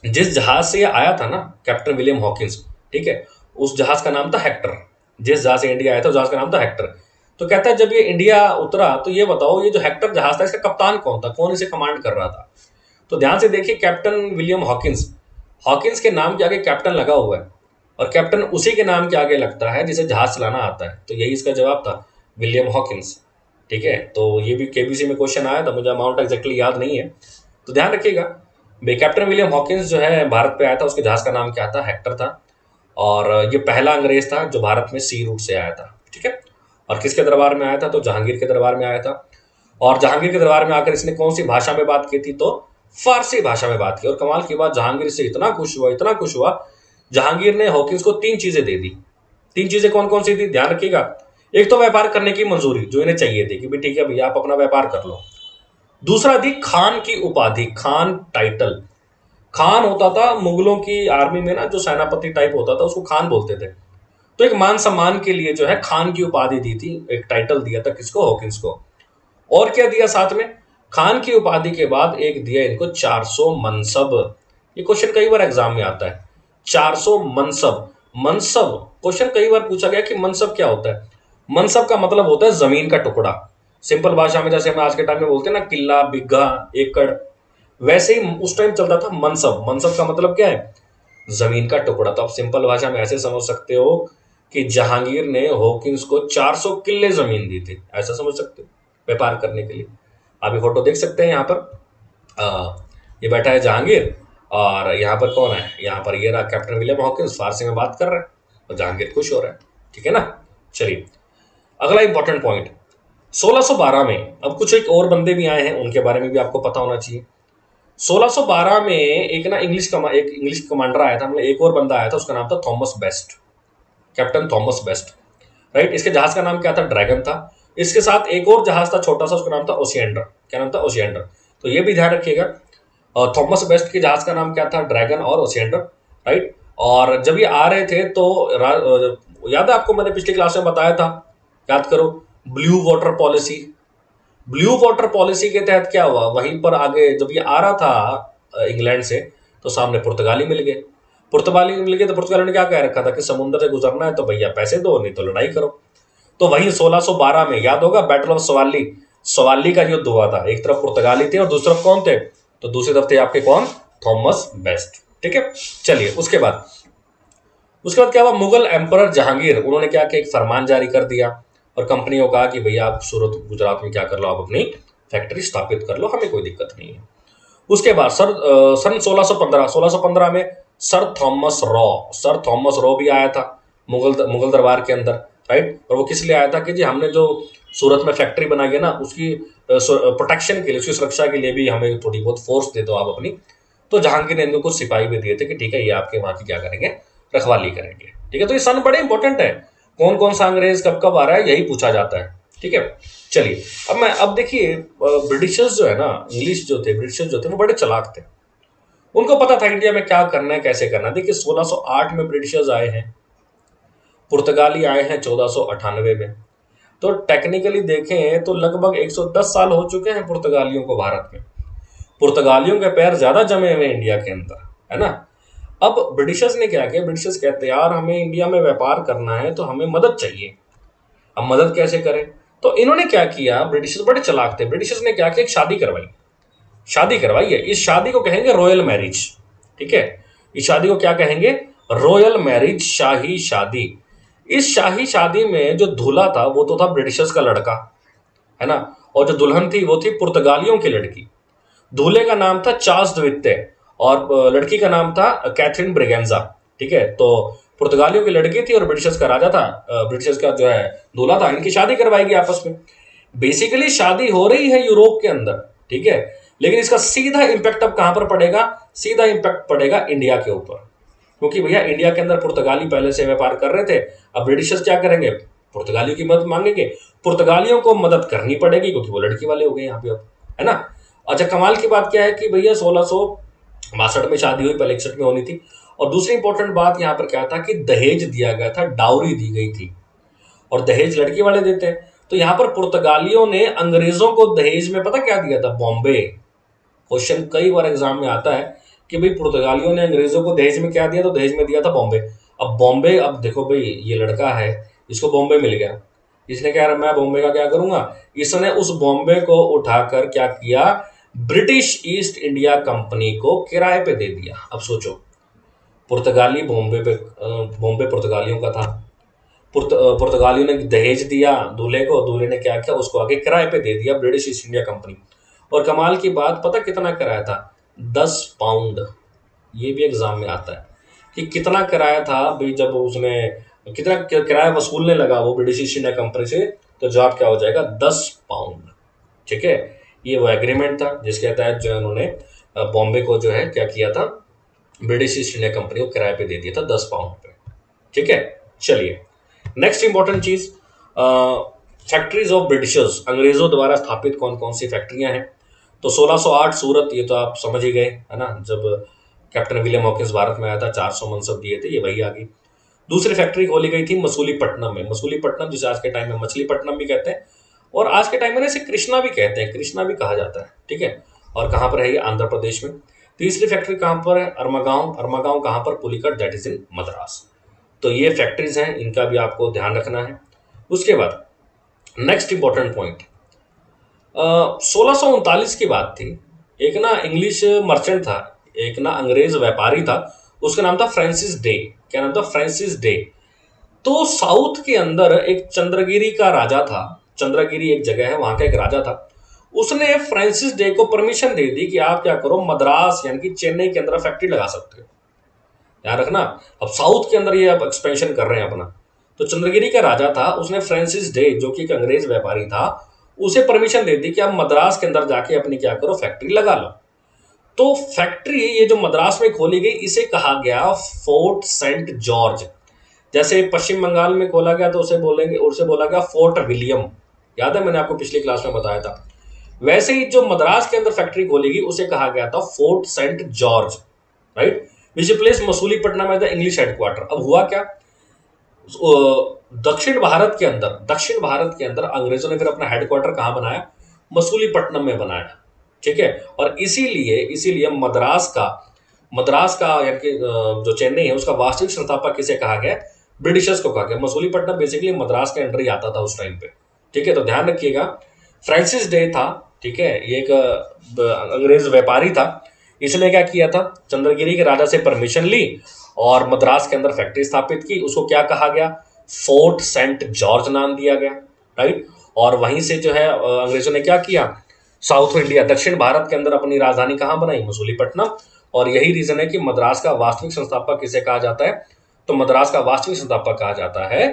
जिस जहाज से ये आया था ना कैप्टन विलियम हॉकिंस, ठीक है, उस जहाज का नाम था हेक्टर। जिस जहाज से इंडिया आया था उस जहाज का नाम था हेक्टर। तो कहता है जब ये इंडिया उतरा तो ये बताओ, ये जो हेक्टर जहाज था इसका कप्तान कौन था, कौन इसे कमांड कर रहा था? तो ध्यान से देखिए, कैप्टन विलियम हॉकिंस, हॉकिंस के नाम के आगे कैप्टन लगा हुआ है, और कैप्टन उसी के नाम के आगे लगता है जिसे जहाज चलाना आता है। तो यही इसका जवाब था, विलियम हॉकिंस। ठीक है, तो ये भी KBC में क्वेश्चन आया था, मुझे अमाउंट एग्जैक्टली याद नहीं है, तो ध्यान रखिएगा। भाई कैप्टन विलियम हॉकिंस जो है भारत पे आया था, उसके जहाज का नाम क्या था? हेक्टर था। और ये पहला अंग्रेज था जो भारत में सी रूट से आया था। ठीक है, और किसके दरबार में आया था? तो जहांगीर के दरबार में आया था। और जहांगीर के दरबार में आकर इसने कौन सी भाषा में बात की थी? तो फारसी भाषा में बात की। और कमाल की बात, जहांगीर से इतना खुश हुआ, इतना खुश हुआ, जहांगीर ने हॉकिंस को 3 चीजें दे दी। 3 चीजें कौन कौन सी थी? ध्यान रखिएगा। एक तो व्यापार करने की मंजूरी जो इन्हें चाहिए थी, कि भाई ठीक है भैया आप अपना व्यापार कर लो। दूसरा थी खान की उपाधि, खान टाइटल। खान होता था मुगलों की आर्मी में ना, जो सेनापति टाइप होता था उसको खान बोलते थे। तो एक मान सम्मान के लिए जो है खान की उपाधि दी थी, एक टाइटल दिया था किसको? हॉकिंस को। और क्या दिया साथ में? खान की उपाधि के बाद एक दिया इनको 400 मनसब। ये क्वेश्चन कई बार एग्जाम में आता है, 400 मनसब। मनसब क्वेश्चन कई बार पूछा गया कि मनसब क्या होता है? मनसब का मतलब होता है जमीन का टुकड़ा। सिंपल भाषा में जैसे हम आज के टाइम में बोलते हैं ना, किला, बिग्घा, एकड़, वैसे ही उस टाइम चलता था मनसब। मनसब का मतलब क्या है? जमीन का टुकड़ा। तो आप सिंपल भाषा में ऐसे समझ सकते हो कि जहांगीर ने हॉकिंस को 400 किले जमीन दी थी, ऐसा समझ सकते हो, व्यापार करने के लिए। आप ये फोटो देख सकते हैं यहाँ पर। ये बैठा है जहांगीर, और यहाँ पर कौन है? यहाँ पर ये रहा कैप्टन विलियम हॉकिंस, फारसी में बात कर रहे हैं, और जहांगीर खुश हो रहा है। ठीक है ना। चलिए, अगला इंपॉर्टेंट पॉइंट, 1612 में अब कुछ एक और बंदे भी आए हैं, उनके बारे में भी आपको पता होना चाहिए। 1612 में एक ना एक इंग्लिश कमांडर आया था, मतलब एक और बंदा आया था, उसका नाम था Thomas best, captain Thomas best. Right, इसके जहाज का नाम क्या था? ड्रैगन था। इसके साथ एक और जहाज था छोटा सा, उसका नाम था ओशिएंडर। क्या नाम था? ओशिएंडर। तो ये भी ध्यान रखिएगा, थॉमस बेस्ट के जहाज का नाम क्या था? ड्रैगन और ओशिएंडर। राइट, और जब ये आ रहे थे तो याद है आपको, मैंने पिछली क्लास में बताया था, याद करो, blue water policy. Blue water policy के तहत क्या हुआ? वहीं पर आगे जब ये आ रहा था इंग्लैंड से, तो सामने पुर्तगाली मिल गए। पुर्तगाली मिल गए तो पुर्तगाली ने क्या कह रखा था कि समुद्र से गुजरना है तो भैया पैसे दो, नहीं तो लड़ाई करो। तो वहीं 1612 में याद होगा बैटल ऑफ सवाली, सवाली का युद्ध हुआ था। एक तरफ पुर्तगाली थे और दूसरी तरफ कौन थे? तो दूसरी तरफ थे आपके कौन? Thomas best. ठीक है, चलिए उसके बाद क्या हुआ? मुगल एम्परर जहांगीर, उन्होंने क्या किया? एक फरमान जारी कर दिया और कंपनी को कहा कि भैया आप सूरत गुजरात में क्या कर लो, आप अपनी फैक्ट्री स्थापित कर लो, हमें कोई दिक्कत नहीं है। उसके बाद सन 1615 में सर थॉमस रॉ भी आया था मुगल दरबार के अंदर। राइट। और वो किस लिए आया था कि जी हमने जो सूरत में फैक्ट्री बनाई है ना, उसकी प्रोटेक्शन के लिए, उसकी सुरक्षा के लिए भी हमें थोड़ी बहुत फोर्स दे दो आप अपनी। तो जहांगीर ने इनको कुछ सिपाही भी दिए थे कि ठीक है, ये आपके वहां की क्या करेंगे, रखवाली करेंगे। ठीक है, तो ये सन बड़े इंपॉर्टेंट है, कौन कौन सा अंग्रेज कब कब आ रहा है, यही पूछा जाता है। ठीक है, चलिए अब देखिए, ब्रिटिशर्स जो है ना, इंग्लिश जो थे, ब्रिटिशर्स जो थे, वो बड़े चालाक थे। उनको पता था इंडिया में क्या करना है, कैसे करना है। देखिए 1608 में ब्रिटिशर्स आए हैं, पुर्तगाली आए हैं 1498 में। तो टेक्निकली देखें तो लगभग 110 साल हो चुके हैं पुर्तगालियों को भारत में। पुर्तगालियों के पैर ज्यादा जमे हुए इंडिया के अंदर, है ना। अब ब्रिटिशर्स ने क्या किया, ब्रिटिशर्स कहते हैं यार हमें इंडिया में व्यापार करना है तो हमें मदद चाहिए। अब मदद कैसे करें, तो इन्होंने क्या किया, ब्रिटिशर्स बड़े चालाक थे। ब्रिटिशर्स ने क्या किया, एक शादी करवाई। शादी करवाई है, इस शादी को कहेंगे रॉयल मैरिज। ठीक है, इस शादी को क्या कहेंगे, रॉयल मैरिज, शाही शादी। इस शाही शादी में जो दूल्हा था वो तो था ब्रिटिशर्स का लड़का, है ना। और जो दुल्हन थी वो थी पुर्तगालियों की लड़की। दूल्हे का नाम था चार्ल्स द्वितीय और लड़की का नाम था कैथरीन ब्रिगेंजा। ठीक है, तो पुर्तगालियों की लड़की थी और ब्रिटिशर्स का राजा था, ब्रिटिशर्स का जो है दूल्हा था। इनकी शादी करवाएगी आपस में। बेसिकली शादी हो रही है यूरोप के अंदर, ठीक है, लेकिन इसका सीधा इंपैक्ट अब कहां पर पड़ेगा, सीधा इंपैक्ट पड़ेगा इंडिया के ऊपर। क्योंकि भैया इंडिया के अंदर पुर्तगाली पहले से व्यापार कर रहे थे, अब ब्रिटिशर्स क्या करेंगे, पुर्तगालियों की मदद मांगेंगे। पुर्तगालियों को मदद करनी पड़ेगी क्योंकि वो लड़की वाले हो गए यहाँ पे अब, है ना। अच्छा, कमाल की बात क्या है कि भैया 1662 में शादी हुई, पहले 61 में होनी थी। और दूसरी इंपॉर्टेंट बात यहाँ पर क्या था कि दहेज दिया गया था, डाउरी दी गई थी, और दहेज लड़की वाले देते हैं। तो यहाँ पर पुर्तगालियों ने अंग्रेजों को दहेज में पता क्या दिया था, बॉम्बे। क्वेश्चन कई बार एग्जाम में आता है कि भाई पुर्तगालियों ने अंग्रेजों को दहेज में क्या दिया, तो दहेज में दिया था बॉम्बे। अब बॉम्बे, अब देखो भाई ये लड़का है, इसको बॉम्बे मिल गया, इसने क्या, मैं बॉम्बे का क्या करूंगा, इसने उस बॉम्बे को उठाकर क्या किया, ब्रिटिश ईस्ट इंडिया कंपनी को किराए पे दे दिया। अब सोचो, पुर्तगाली बॉम्बे पे, बॉम्बे पुर्तगालियों का था, पुर्तगालियों ने दहेज दिया दूल्हे को, दूल्हे ने क्या किया, उसको आगे किराए पे दे दिया ब्रिटिश ईस्ट इंडिया कंपनी। और कमाल की बात पता कितना किराया था, 10 पाउंड। ये भी एग्जाम में आता है कि कितना किराया था भाई, जब उसने कितना किराया वसूलने लगा वो ब्रिटिश ईस्ट इंडिया कंपनी से, तो जवाब क्या हो जाएगा, 10 पाउंड। ठीक है, ये वो एग्रीमेंट था जिसके तहत जो है उन्होंने बॉम्बे को जो है क्या किया था, ब्रिटिश ईस्ट इंडिया कंपनी को किराए पे दे दिया था 10 पाउंड पे। ठीक है, चलिए नेक्स्ट इंपॉर्टेंट चीज, फैक्ट्रीज ऑफ ब्रिटिशर्स, अंग्रेजों द्वारा स्थापित कौन कौन सी फैक्ट्रियां हैं। तो 1608 सूरत, ये तो आप समझ ही गए, है ना, जब कैप्टन विलियम हॉकिंस भारत में आया था, 400 मनसब दिए थे, ये वही आ गई। दूसरी फैक्ट्री खोली गई थी मसूलीपट्टनम में, मसूलीपट्टनम जिसे आज के टाइम में मछलीपट्टनम भी कहते हैं, और आज के टाइम में इसे कृष्णा भी कहते हैं, कृष्णा भी कहा जाता है। ठीक है, और कहाँ पर है ये, आंध्र प्रदेश में। तीसरी फैक्ट्री कहाँ पर है, अरमागांव। अरमागांव कहाँ पर, पुलिकट, दैट इज इन मद्रास। तो ये फैक्ट्रीज हैं, इनका भी आपको ध्यान रखना है। उसके बाद नेक्स्ट इंपॉर्टेंट पॉइंट, 1639 की बात थी। एक ना इंग्लिश मर्चेंट था, एक ना अंग्रेज व्यापारी था, उसका नाम था फ्रांसिस डे। क्या नाम था, फ्रांसिस डे। तो साउथ के अंदर एक चंद्रगिरी का राजा था, चंद्रगिरी एक जगह है, वहां का एक राजा था। उसने फ्रांसिस डे को परमिशन दे दी कि आप क्या करो, मद्रास यानी कि चेन्नई के अंदर फैक्ट्री लगा सकते हो। ध्यान रखना, अब साउथ के अंदर ये अब एक्सपेंशन कर रहे हैं अपना। तो चंद्रगिरी का राजा था, उसने फ्रांसिस डे जो कि एक अंग्रेज व्यापारी था, उसे परमिशन दे दी कि आप मद्रास के अंदर जाके अपनी क्या करो, फैक्ट्री लगा लो। तो फैक्ट्री ये जो मद्रास में खोली गई, इसे कहा गया फोर्ट सेंट जॉर्ज। जैसे पश्चिम बंगाल में खोला गया तो उसे बोलेंगे, उसे बोला गया फोर्ट विलियम। याद है, मैंने आपको पिछली क्लास में बताया था। वैसे ही जो मद्रास के अंदर फैक्ट्री खोलेगी उसे कहा गया था Fort Saint George, right, which place Masulipatnam as the English headquarter. अब हुआ क्या, दक्षिण भारत के अंदर, दक्षिण भारत के अंदर अंग्रेजों ने फिर अपना हेडक्वार्टर कहाँ बनाया, मसूलीपट्टनम में बनाया। ठीक है, और इसीलिए इसीलिए मद्रास का यानी कि जो चेन्नई है उसका वास्तविक संस्थापक किसे कहा गया, ब्रिटिशर्स को कहा गया। मसूलीपट्टनम बेसिकली मद्रास के अंडर ही आता था उस टाइम पे। ठीक है, तो ध्यान रखिएगा, फ्रांसिस डे था, ठीक है, ये एक अंग्रेज व्यापारी था। इसने क्या किया था, चंद्रगिरी के राजा से परमिशन ली और मद्रास के अंदर फैक्ट्री स्थापित की। उसको क्या कहा गया, फोर्ट सेंट जॉर्ज नाम दिया गया, राइट। और वहीं से जो है अंग्रेजों ने क्या किया, साउथ इंडिया, दक्षिण भारत के अंदर अपनी राजधानी कहाँ बनाई, मसूलीपट्टनम। और यही रीजन है कि मद्रास का वास्तविक संस्थापक किसे कहा जाता है, तो मद्रास का वास्तविक संस्थापक कहा जाता है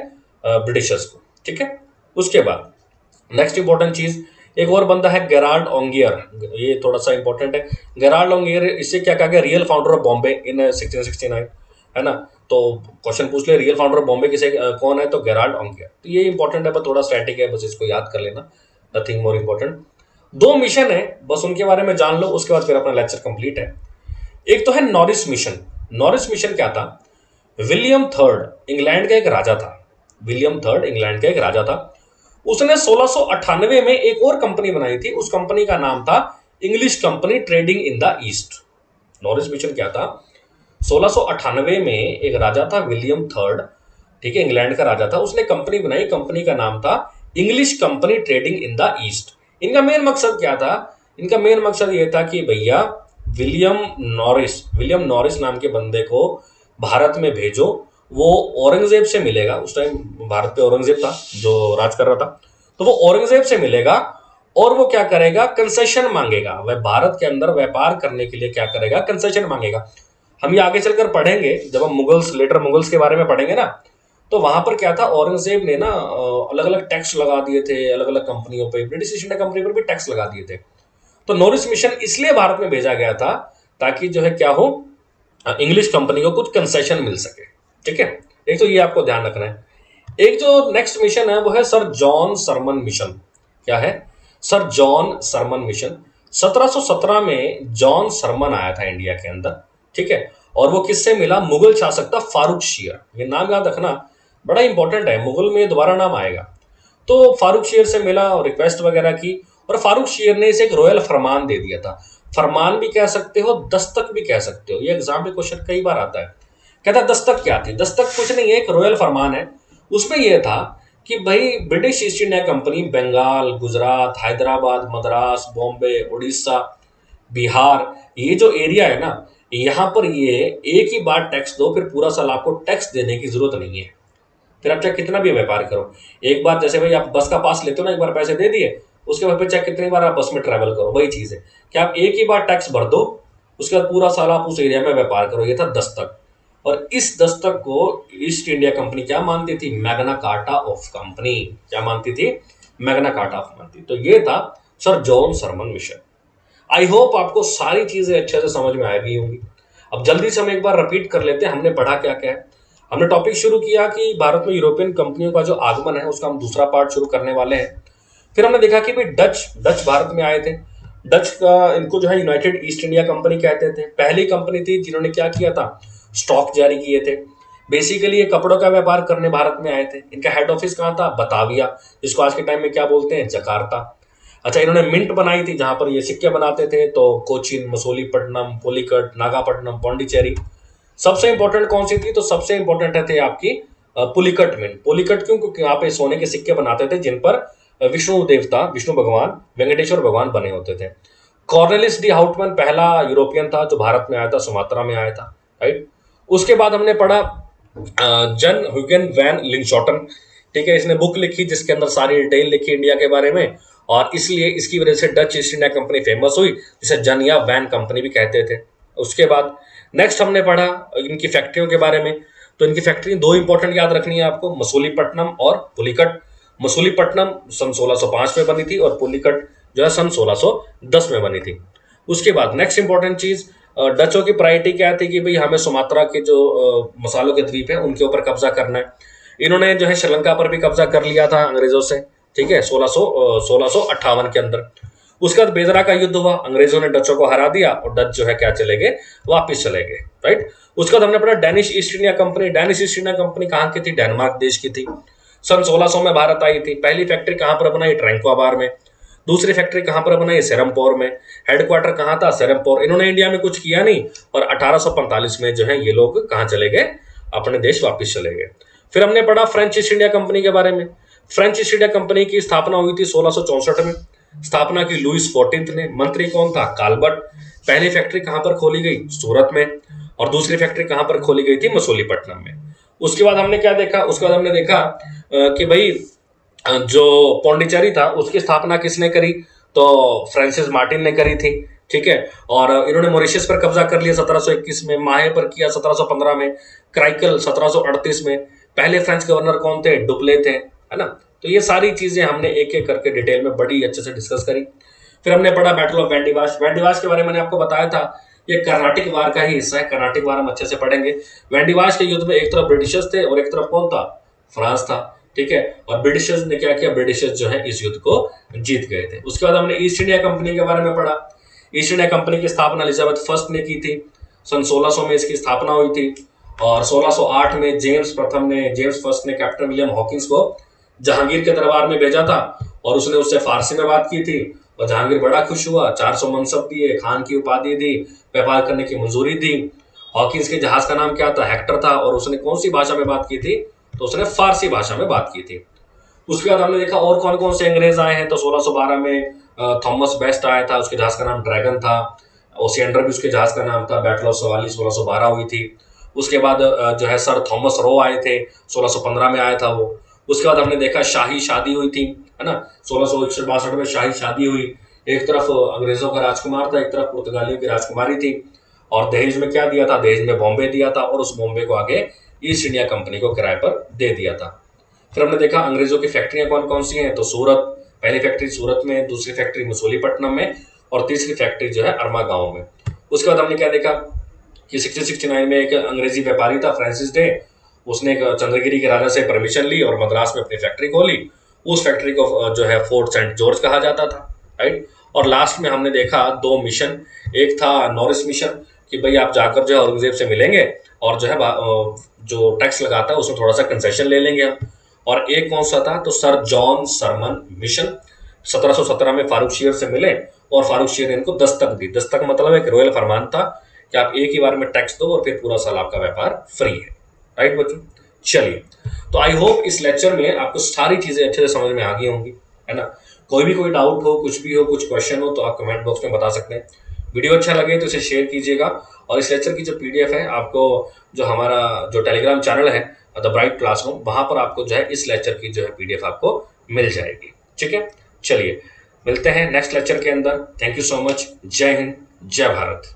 ब्रिटिशर्स को, ठीक है। उसके बाद नेक्स्ट इंपॉर्टेंट चीज, एक और बंदा है गेराल्ड ओंगियर, ये थोड़ा सा इंपॉर्टेंट है। गेराल्ड ओंगियर, इससे क्या कहा गया, रियल फाउंडर ऑफ बॉम्बे इन 1669, है ना। तो क्वेश्चन पूछ ले रियल फाउंडर ऑफ बॉम्बे किसे कौन है, तो गेराल्ड ओंगियर। तो ये इंपॉर्टेंट है, बस थोड़ा स्टैटिक है, बस इसको याद कर लेना, नथिंग मोर इंपॉर्टेंट। दो मिशन है, बस उनके बारे में जान लो, उसके बाद फिर अपना लेक्चर कंप्लीट है। एक तो है नॉरिस मिशन। नॉरिस मिशन क्या था, विलियम थर्ड इंग्लैंड का एक राजा था, विलियम थर्ड इंग्लैंड का एक राजा था। उसने 1698 में एक और कंपनी बनाई थी, उस कंपनी का नाम था English company trading in the east. Norris mission क्या था, 1698 में एक राजा था विलियम थर्ड, ठीक है, इंग्लैंड का राजा था, उसने कंपनी बनाई, कंपनी का नाम था English company trading in the east. इनका मेन मकसद क्या था, इनका मेन मकसद ये था कि भैया विलियम नॉरिस नाम के बंदे को भारत में भेजो, वो औरंगजेब से मिलेगा, उस टाइम भारत पे औरंगजेब था जो राज कर रहा था, तो वो औरंगजेब से मिलेगा और वो क्या करेगा, कंसेशन मांगेगा, वह भारत के अंदर व्यापार करने के लिए क्या करेगा, कंसेशन मांगेगा। हम ये आगे चलकर पढ़ेंगे, जब हम मुगल्स के बारे में पढ़ेंगे ना, तो वहां पर क्या था, औरंगजेब ने ना अलग अलग टैक्स लगा दिए थे, अलग अलग कंपनियों पे, ब्रिटिश ईस्ट इंडिया कंपनी पर भी टैक्स लगा दिए थे। तो नॉरिस मिशन इसलिए भारत में भेजा गया था ताकि जो है क्या हो, इंग्लिश कंपनी को कुछ कंसेशन मिल सके, ठीक है। एक तो ये आपको ध्यान रखना है। एक जो नेक्स्ट मिशन है वो है सर जॉन सरमन मिशन। क्या है, सर जॉन सरमन मिशन। 1717 में जॉन सरमन आया था इंडिया के अंदर, ठीक है, और वो किससे मिला, मुगल शासक था फारूक शेर। ये नाम याद रखना, बड़ा इंपॉर्टेंट है, मुगल में दोबारा नाम आएगा। तो फारूक शेर से मिला और रिक्वेस्ट वगैरह की, और फारूक शेर ने इसे एक रॉयल फरमान दे दिया था। फरमान भी कह सकते हो, दस्तक भी कह सकते हो, ये एग्जाम में क्वेश्चन कई बार आता है। कहता दस्तक क्या थी, दस्तक कुछ नहीं है, एक रॉयल फरमान है। उसमें यह था कि भाई British East India Company Bengal, Gujarat, Hyderabad, Madras, Bombay, Orissa, Bihar, ये जो एरिया है ना, यहाँ पर ये एक ही बार टैक्स दो, फिर पूरा साल आपको टैक्स देने की जरूरत नहीं है। फिर आप चाहे कितना भी व्यापार करो, एक बार जैसे भाई आप बस का पास लेते हो ना, एक बार पैसे दे दिए, उसके बाद फिर चाहे कितनी बार आप बस में ट्रैवल करो, वही चीज है कि आप एक ही बार टैक्स भर दो, उसके बाद पूरा साल आप उस एरिया में व्यापार करो। ये था दस्तक। और इस दस्तक को ईस्ट इंडिया कंपनी क्या मानती थी, मैग्ना कार्टा ऑफ कंपनी। क्या मानती थी, मैग्ना कार्टा ऑफ मानती। तो ये था sir John Surman mission. I hope आपको सारी चीजें अच्छे से समझ में आ गई होंगी। अब जल्दी से हम एक बार रिपीट कर लेते हैं, हमने पढ़ा क्या क्या है। हमने टॉपिक शुरू किया कि भारत में यूरोपियन कंपनियों का जो आगमन है, उसका हम दूसरा पार्ट शुरू करने वाले हैं। फिर हमने देखा कि भाई डच भारत में आए थे। डच का, इनको जो है यूनाइटेड ईस्ट इंडिया कंपनी कहते थे। पहली कंपनी थी जिन्होंने क्या किया था, स्टॉक जारी किए थे। बेसिकली ये कपड़ों का व्यापार करने भारत में आए थे। इनका हेड ऑफिस कहाँ था, बताविया, जिसको आज के टाइम में क्या बोलते हैं, जकार्ता। अच्छा, इन्होंने मिंट बनाई थी जहां पर ये सिक्के बनाते थे, तो कोचीन, मसूलीपट्टनम, पुलिकट, नागापट्टनम, पौंडीचेरी। सबसे इंपॉर्टेंट कौन सी थी, तो सबसे इंपॉर्टेंट थे आपकी पुलिकट मिंट। पुलिकट क्यों, क्योंकि यहाँ पे सोने के सिक्के बनाते थे जिन पर विष्णु देवता, विष्णु भगवान, वेंकटेश्वर भगवान बने होते थे। कॉर्नेलिस डी हाउटमैन पहला यूरोपियन था जो भारत में आया था, सुमात्रा में आया था, राइट। उसके बाद हमने पढ़ा जन ह्यूगन वैन लिंशॉटन, ठीक है। इसने बुक लिखी जिसके अंदर सारी डिटेल लिखी इंडिया के बारे में, और इसलिए इसकी वजह से Dutch east India company famous हुई, जिसे जन या वैन कंपनी भी कहते थे। उसके बाद नेक्स्ट हमने पढ़ा इनकी फैक्ट्रियों के बारे में। तो इनकी फैक्ट्री दो इंपॉर्टेंट याद रखनी है आपको, मसूलीपट्टनम और पुलिकट। मसूलीपट्टनम सन 1605 में बनी थी और पुलिकट जो है सन 1610 में बनी थी। उसके बाद नेक्स्ट इंपॉर्टेंट चीज, डचों की प्रायोरिटी क्या थी कि भाई हमें सुमात्रा के जो मसालों के द्वीप है उनके ऊपर कब्जा करना है। इन्होंने जो है श्रीलंका पर भी कब्जा कर लिया था अंग्रेजों से, ठीक है, 1658 के अंदर। उसके बाद बेदरा का युद्ध हुआ, अंग्रेजों ने डचों को हरा दिया और डच जो है क्या चले गए, वापिस चले गए, राइट। उसके बाद हमने पढ़ा Danish east India company. Danish east India company कहाँ की थी, डेनमार्क देश की थी। सन 1600 में भारत आई थी। पहली फैक्ट्री कहाँ पर बनाई, ट्रैंक्वाबार में। दूसरी फैक्ट्री कहाँ पर बनाई, सेरमपोर में। हेडक्वार्टर कहाँ था, सेरमपोर। इन्होंने इंडिया में कुछ किया नहीं, और 1845 में जो है ये लोग कहाँ चले गए, अपने देश वापिस चले गए। फिर हमने पढ़ा फ्रेंच ईस्ट इंडिया कंपनी के बारे में। फ्रेंच ईस्ट इंडिया कंपनी की स्थापना हुई थी 1664 में। स्थापना की लुइस 14 ने। मंत्री कौन था, काल्बर्ट। पहली फैक्ट्री कहां पर खोली गई, सूरत में, और दूसरी फैक्ट्री कहां पर खोली गई थी, मसूलीपट्टनम में। उसके बाद हमने क्या देखा, उसके बाद हमने देखा कि भाई जो पौंडीचेरी था उसकी स्थापना किसने करी, तो फ्रांसिस मार्टिन ने करी थी, ठीक है। और इन्होंने मॉरिशस पर कब्जा कर लिया 1721 में, माहे पर किया 1715 में, क्राइकल 1738 में, पहले फ्रेंच गवर्नर कौन थे? डुप्ले थे, है ना। तो ये सारी चीजें हमने एक एक करके डिटेल में बड़ी अच्छे से डिस्कस करी। फिर हमने पढ़ा बैटल ऑफ वेंडिवाश। वेंडिवाश के बारे में मैंने आपको बताया था, ये कर्नाटिक वार का ही हिस्सा है, कर्नाटिक वार हम अच्छे से पढ़ेंगे। वेंडिवाश के युद्ध में एक तरफ ब्रिटिशर्स थे और एक तरफ कौन था? फ्रांस था, ठीक है। और ब्रिटिशर्स ने क्या किया? ब्रिटिशर्स जो है इस युद्ध को जीत गए थे। उसके बाद हमने ईस्ट इंडिया कंपनी के बारे में पढ़ा। ईस्ट इंडिया कंपनी की स्थापना एलिजाबेथ फर्स्ट ने की थी। सन 1600 में इसकी स्थापना हुई थी और 1608 में जेम्स फर्स्ट ने कैप्टन विलियम हॉकिंस को जहांगीर के दरबार में भेजा था और उसने उससे फारसी में बात की थी और जहांगीर बड़ा खुश हुआ, 400 मनसब दिए, खान की उपाधि दी, व्यापार करने की मंजूरी दी। हॉकिंस के जहाज का नाम क्या था? हेक्टर था। और उसने कौन सी भाषा में बात की थी? तो उसने फारसी भाषा में बात की थी। उसके बाद हमने देखा और कौन कौन से अंग्रेज आए हैं। तो 1612 में थॉमस बेस्ट आया था, उसके जहाज का नाम ड्रैगन था। ओसियंडर भी उसके जहाज का नाम था। बैटल ऑफ सवाली 1612 हुई थी। उसके बाद जो है सर थॉमस रो आए थे, 1615 में आया था वो। उसके बाद हमने देखा शाही शादी हुई थी, है ना। 1661-62 में शाही शादी हुई। एक तरफ अंग्रेजों का राजकुमार था, एक तरफ पुर्तगालियों की राजकुमारी थी। और दहेज में क्या दिया था? दहेज में बॉम्बे दिया था और उस बॉम्बे को आगे ईस्ट इंडिया कंपनी को किराए पर दे दिया था। फिर हमने देखा अंग्रेजों की फैक्ट्रियां कौन कौन सी हैं। तो सूरत, पहली फैक्ट्री सूरत में, दूसरी फैक्ट्री मसूलीपट्टनम में और तीसरी फैक्ट्री जो है अरमा गांव में। उसके बाद हमने क्या देखा कि 1669 में एक अंग्रेजी व्यापारी था फ्रांसिस डे, उसने एक चंद्रगिरी के राजा से परमिशन ली और मद्रास में अपनी फैक्ट्री खोली। उस फैक्ट्री को जो है फोर्ट सेंट जॉर्ज कहा जाता था, राइट। और लास्ट में हमने देखा दो मिशन। एक था नॉरिस मिशन कि भाई आप जाकर जो है औरंगजेब से मिलेंगे और जो है जो टैक्स लगाता है उसमें थोड़ा सा कंसेशन ले लेंगे हम। और एक कौन सा था? तो सर जॉन सरमन मिशन। 1717 में फारूक शीर से मिले और फारूक शीर ने इनको दस्तक दी। दस्तक मतलब एक रॉयल फरमान था कि आप एक ही बार में टैक्स दो और फिर पूरा साल आपका व्यापार फ्री है, राइट बच्चों। चलिए, तो आई होप इस लेक्चर में आपको सारी चीजें अच्छे से समझ में आ गई होंगी, है ना। कोई डाउट हो, कुछ भी हो, कुछ क्वेश्चन हो तो आप कमेंट बॉक्स में बता सकते हैं। वीडियो अच्छा लगे तो इसे शेयर कीजिएगा और इस लेक्चर की जो पीडीएफ है आपको जो हमारा जो टेलीग्राम चैनल है द ब्राइट क्लासरूम, वहां पर आपको जो है इस लेक्चर की जो है पीडीएफ आपको मिल जाएगी, ठीक है। चलिए मिलते हैं नेक्स्ट लेक्चर के अंदर। Thank you so much. जय हिंद, जय भारत।